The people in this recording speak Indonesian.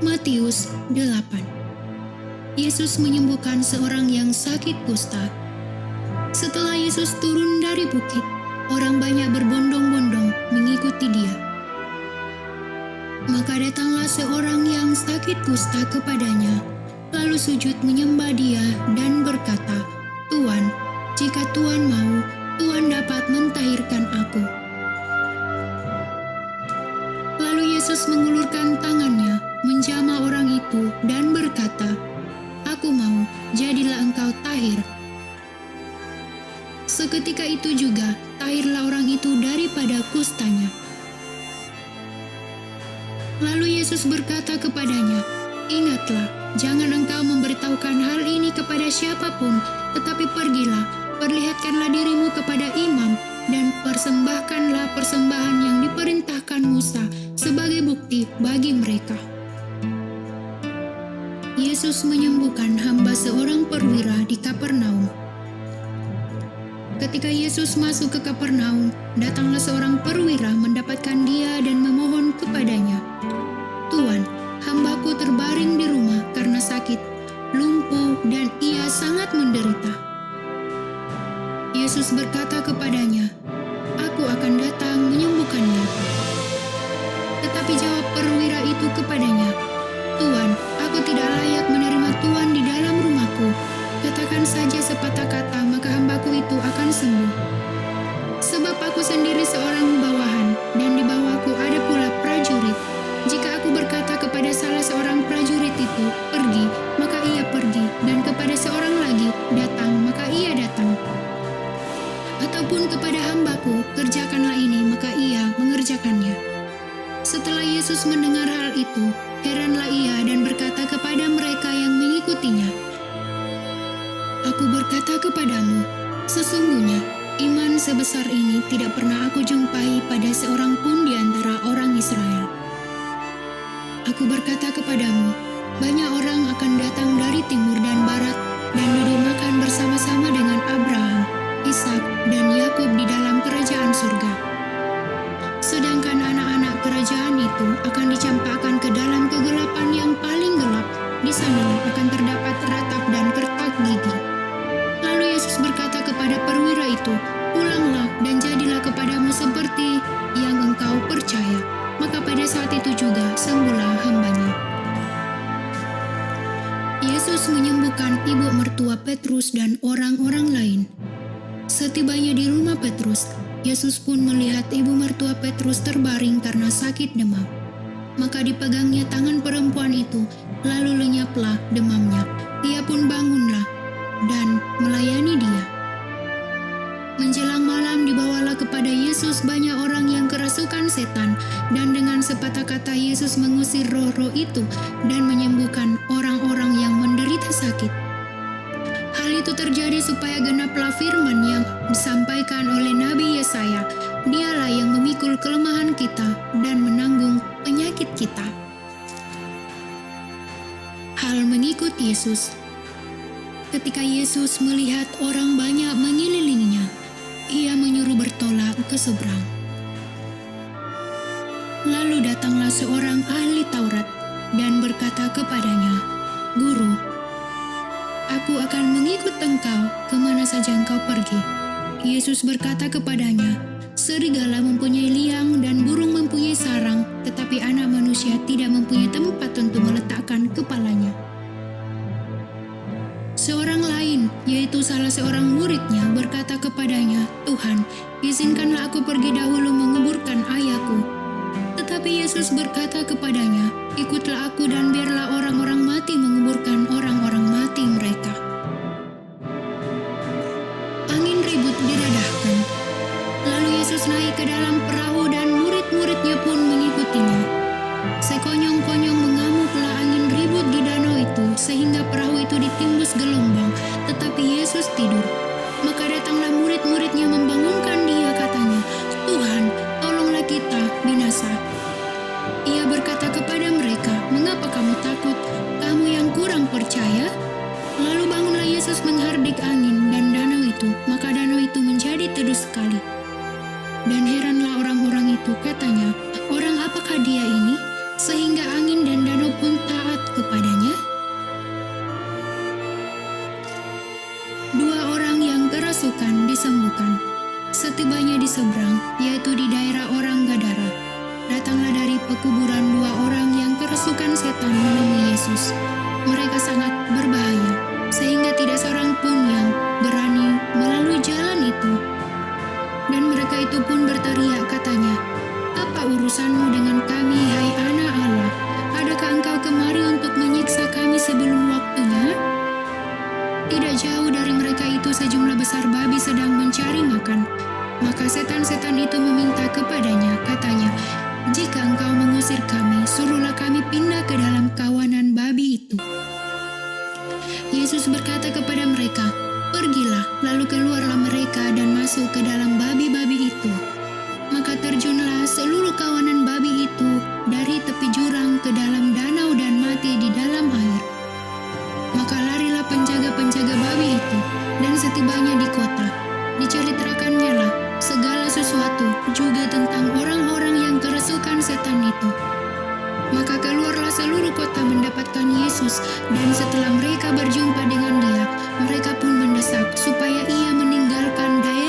Matius 8. Yesus menyembuhkan seorang yang sakit kusta. Setelah Yesus turun dari bukit, orang banyak berbondong-bondong mengikuti dia. Maka datanglah seorang yang sakit kusta kepadanya, lalu sujud menyembah dia dan berkata, "Tuan, jika Tuan mau, Tuan dapat mentahirkan aku." Lalu Yesus mengulurkan tangannya, menjamah orang itu dan berkata, "Aku mau, jadilah engkau tahir." Seketika itu juga, tahirlah orang itu daripada kustanya. Lalu Yesus berkata kepadanya, "Ingatlah, jangan engkau memberitahukan hal ini kepada siapapun, tetapi pergilah, perlihatkanlah dirimu kepada imam, dan persembahkanlah persembahan yang diperintahkan Musa sebagai bukti bagi mereka." Yesus menyembuhkan hamba seorang perwira di Kapernaum. Ketika Yesus masuk ke Kapernaum, datanglah seorang perwira mendapatkan dia dan memohon kepadanya, "Tuan, hambaku terbaring di rumah karena sakit, lumpuh, dan ia sangat menderita." Yesus berkata kepadanya, "Aku akan datang menyembuhkannya." Tetapi jawab perwira itu kepadanya, "Tuan, aku tidak layak menerima Tuan di dalam rumahku. Katakan saja sepatah kata, maka hambaku itu akan sembuh. Sebab aku sendiri seorang bawahan, dan di bawahku ada pula prajurit. Jika aku berkata kepada salah seorang prajurit itu, 'Pergi,' maka ia pergi, dan kepada seorang lagi, 'Datang,' maka ia datang. Ataupun kepada hambaku, 'Kerjakanlah ini,' maka ia mengerjakannya." Setelah Yesus mendengar hal itu, heranlah ia dan berkata kepada mereka yang mengikutinya, "Aku berkata kepadamu, sesungguhnya iman sebesar ini tidak pernah aku jumpai pada seorang pun di antara orang Israel. Aku berkata kepadamu, banyak orang akan datang dari timur dan barat dan duduk makan bersama-sama dengan Abraham, Ishak, dan Yakub di dalam kerajaan surga. Sedangkan anak-anak kerajaan itu akan dicampakkan ke dalam kegelapan yang paling gelap. Di sana akan terdapat ratap dan kertak gigi." Lalu Yesus berkata kepada perwira itu, "Pulanglah dan jadilah kepadamu seperti yang engkau percaya." Maka pada saat itu juga sembuhlah hambanya. Yesus menyembuhkan ibu mertua Petrus dan orang-orang lain. Setibanya di rumah Petrus, Yesus pun melihat ibu mertua Petrus terbaring karena sakit demam. Maka dipegangnya tangan perempuan itu, lalu lenyaplah demamnya. Ia pun bangunlah dan melayani dia. Menjelang malam dibawalah kepada Yesus banyak orang yang kerasukan setan, dan dengan sepatah kata Yesus mengusir roh-roh itu dan menyembuhkan orang-orang yang menderita sakit. Hal itu terjadi supaya genaplah firman yang disampaikan oleh Nabi Yesaya, "Dialah yang memikul kelemahan kita dan menanggung penyakit kita." Hal mengikut Yesus. Ketika Yesus melihat orang banyak mengelilinginya, ia menyuruh bertolak ke seberang. Lalu datanglah seorang ahli Taurat dan berkata kepadanya, "Guru, aku akan mengikut engkau kemana saja engkau pergi." Yesus berkata kepadanya, "Serigala mempunyai liang dan burung mempunyai sarang, tetapi anak manusia tidak mempunyai tempat untuk meletakkan kepalanya." Seorang lain, yaitu salah seorang muridnya, berkata kepadanya, "Tuhan, izinkanlah aku pergi dahulu menguburkan ayahku." Tetapi Yesus berkata kepadanya, "Ikutlah aku dan biarlah orang-orang mati menguburkan orang-orang mati mereka." Angin ribut diredahkan. Lalu Yesus naik ke dalam perahu dan murid-muridnya pun mengikutinya. Sekonyong-konyong mengamuklah angin ribut di danau itu sehingga perahu itu ditimbus gelombang, tetapi Yesus tidur. Maka datanglah murid-muridnya membangunkan dia, katanya, "Tuhan, tolonglah kita binasa." Ia berkata kepada mereka, "Mengapa kamu takut, kamu yang kurang percaya?" Lalu bangunlah Yesus menghardik angin dan danau itu, maka danau itu menjadi teduh sekali. Dan heranlah orang-orang itu, katanya, "Orang apakah dia ini? sehingga angin dan danau pun taat kepadanya? Dua orang yang kerasukan disembuhkan. Setibanya di seberang, yaitu di daerah orang Gadara, datanglah dari pekuburan dua orang yang kerasukan setan menemui Yesus. Mereka sangat berbahaya, sehingga tidak seorang pun yang berani melalui jalan itu. Dan mereka itu pun berteriak katanya, "Apa urusanmu dengan kami, hai anak Allah? Adakah engkau kemari untuk menyiksa kami sebelum waktunya?" Tidak jauh dari mereka itu sejumlah besar babi sedang mencari makan. Maka setan-setan itu meminta kepadanya, katanya, "Jika engkau mengusir kami, suruhlah kami pindah ke dalam kawanan babi itu." Yesus berkata kepada mereka, "Pergilah." Lalu keluarlah mereka dan masuk ke dalam babi-babi itu. Maka terjunlah seluruh kawanan babi itu dari tepi jurang ke dalam danau dan mati di dalam air. Maka larilah penjaga-penjaga babi itu, dan setibanya di kota, diceritakannya lah segala sesuatu juga tentang orang-orang yang kerasukan setan itu. Maka keluarlah seluruh kota mendapatkan Yesus, dan setelah mereka berjumpa dengan dia, mereka pun mendesak supaya ia meninggalkan daerah